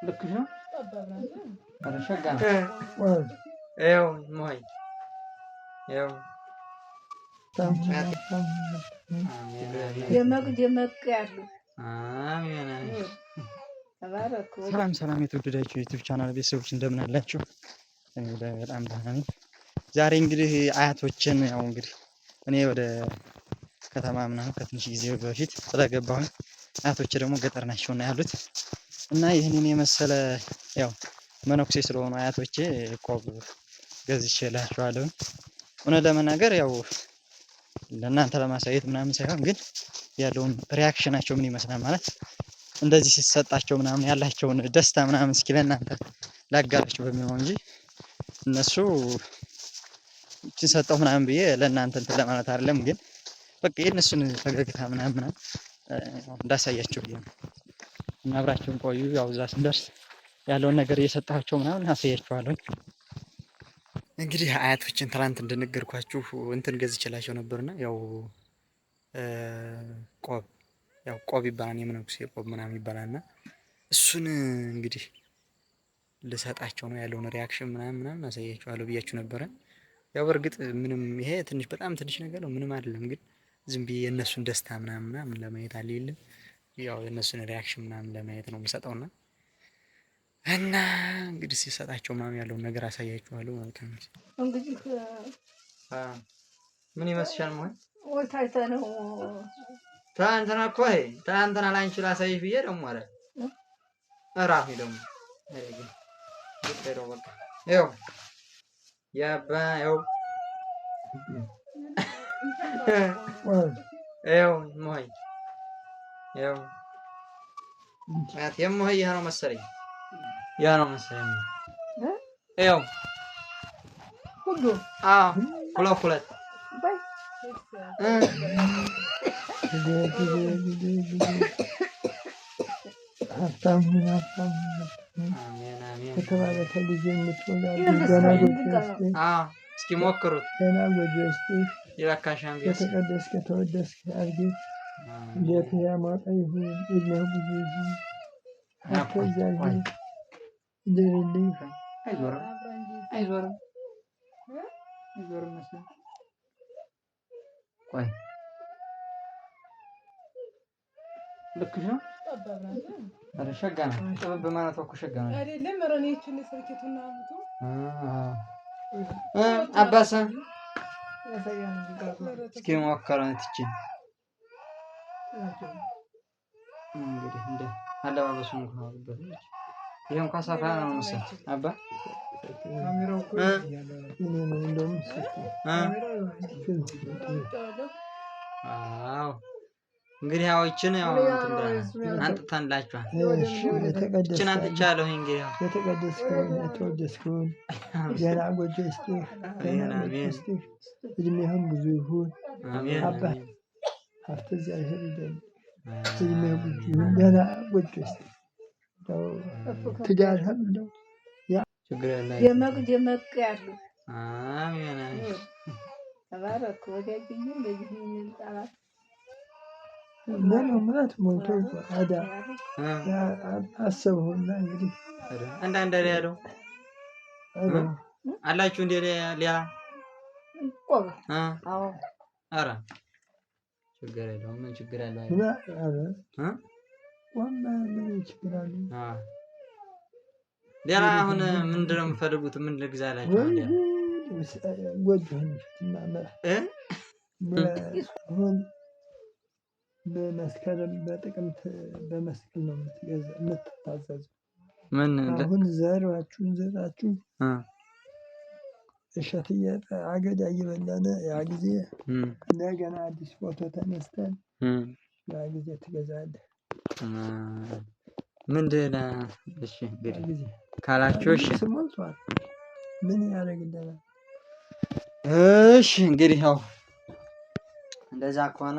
ልክ ነው። ኧረ ሸጋ ነው። ይኸው እማዬ ይኸው ደመቅ ያሉ ሰላም ሰላም፣ የተወደዳችሁ የዩቲዩብ ቻናል ቤተሰቦች እንደምን አላችሁ? እኔ በጣም ደህና ነኝ። ዛሬ እንግዲህ አያቶችን ያው እንግዲህ እኔ ወደ ከተማ ምናምን ከትንሽ ጊዜ በፊት ስለገባሁኝ አያቶቼ ደግሞ ገጠር ናቸውና ያሉት እና ይህንን የመሰለ ያው መነኩሴ ስለሆኑ አያቶቼ ቆብ ገዝቼላቸዋለሁ። እውነት ለመናገር ያው ለእናንተ ለማሳየት ምናምን ሳይሆን ግን ያለውን ሪያክሽናቸው ምን ይመስላል ማለት እንደዚህ ሲሰጣቸው ምናምን ያላቸውን ደስታ ምናምን እስኪ ለእናንተ ላጋራችሁ በሚለው እንጂ እነሱ ሰጠው ምናምን ብዬ ለእናንተ እንትን ለማለት አይደለም። ግን በቃ የእነሱን ፈገግታ ምናምን እንዳሳያቸው ብዬ ነው። እና አብራችሁን ቆዩ። ያው እዛ ስንደርስ ያለውን ነገር እየሰጣቸው ምናምን አሳያችኋለሁ። እንግዲህ አያቶችን ትናንት እንደነገርኳችሁ እንትን ገዝቼላቸው ነበርና ያው ቆብ ይባላል፣ የመነኩሴ ቆብ ምናምን ይባላልና እሱን እንግዲህ ልሰጣቸው ነው። ያለውን ሪያክሽን ምናምን አሳያችኋለሁ ብያችሁ ነበረ። ያው በእርግጥ ምንም ይሄ ትንሽ በጣም ትንሽ ነገር ነው፣ ምንም አይደለም። ግን ዝም ብዬ የእነሱን ደስታ ምናምን ለማየት አልልም። ያው የእነሱን ሪያክሽን ምናምን ለማየት ነው የምሰጠውና እና እንግዲህ ሲሰጣቸው ምናምን ያለውን ነገር አሳያችኋለሁ ማለት ነው። እንግዲህ ምን ይመስሻል? ማለት ወታይታ ነው ታንተና እኮ ታንተና ላንቺ ላሳይሽ ብዬ ደግሞ አለ እራፊ ደግሞ ይሄ በቃ ይኸው ያባ ይኸው ሞይ ይኸው የሞይ ያ ነው መሰለኝ ይኸው ሁሉ ሁለት ሀብታም ከተባረከ ልጅ የምትወልድ እስኪ ሞክሩት። ገና ጎጆ ይስጥሽ። ይበካሻም የተቀደስክ ተወደስክ አድርግህ። እንዴት ያማቀ ይሁን እድሜህ ብዙ ይሁን። ሀብተ እግዚአብሔር ይደርልህ። አይዞርም መስሎኝ። ቆይ ልክ ነው። ኧረ ሸጋ ነው። ጥበብ በማለት እኮ ሸጋ ነው አይደለም። ኧረ እኔ እቺን ሰርኬቱና አምጡ አባሳ እስኪ ሞከረን ትቺ እንግዲህ እንደ አለባበሱ እንኳን አውርበት ነው። ይሄ እንኳን ሰፋ ነው መሰል አባ ካሜራው እኮ ነው እንደውም አዎ እንግዲህ ያው እቺን ያው እንትን ብለን አንጥተንላችኋል። እቺን አንጥቻለሁ። እንግዲህ ያው የተቀደስከውን የተወደስከውን ገና ጎጆ ይስጥህ። እድሜህም ብዙ ይሁን። አባት ሀብተ እግዚአብሔር ይደልህ። እድሜህ ብዙ ይሁን። ገና ጎጆ ይስጥህ። ትዳርህም እንደው ችግር የለም ደመቅ ያሉ አሜን ተባረክ። ወዲያግኝ እንደዚህ ይልጣላት ምናት ሞቶ አዳ አሰብሁና እንግዲህ አንዳንድ ያለው አላችሁ እንደ ሊያ ቆብ ኧረ ችግር የለውም። ምን ችግር አለ? ምን ችግር አለ? ሌላ አሁን ምንድን ነው የምፈልጉት? ምን ልግዛላችሁ? ጎጆህን አሁን በመስከረም በጥቅምት በመስቀል ነው የምትታዘዙ። ምን አሁን ዘራችሁን እሸት አገዳ እየበላን ያ ጊዜ እንደገና አዲስ ፎቶ ተነስተን ያ ጊዜ ትገዛለህ። ምንድን እሺ እንግዲህ ካላችሁ እሺ ስሞልቷል። ምን ያደርግልናል? እሺ እንግዲህ ያው እንደዛ ከሆነ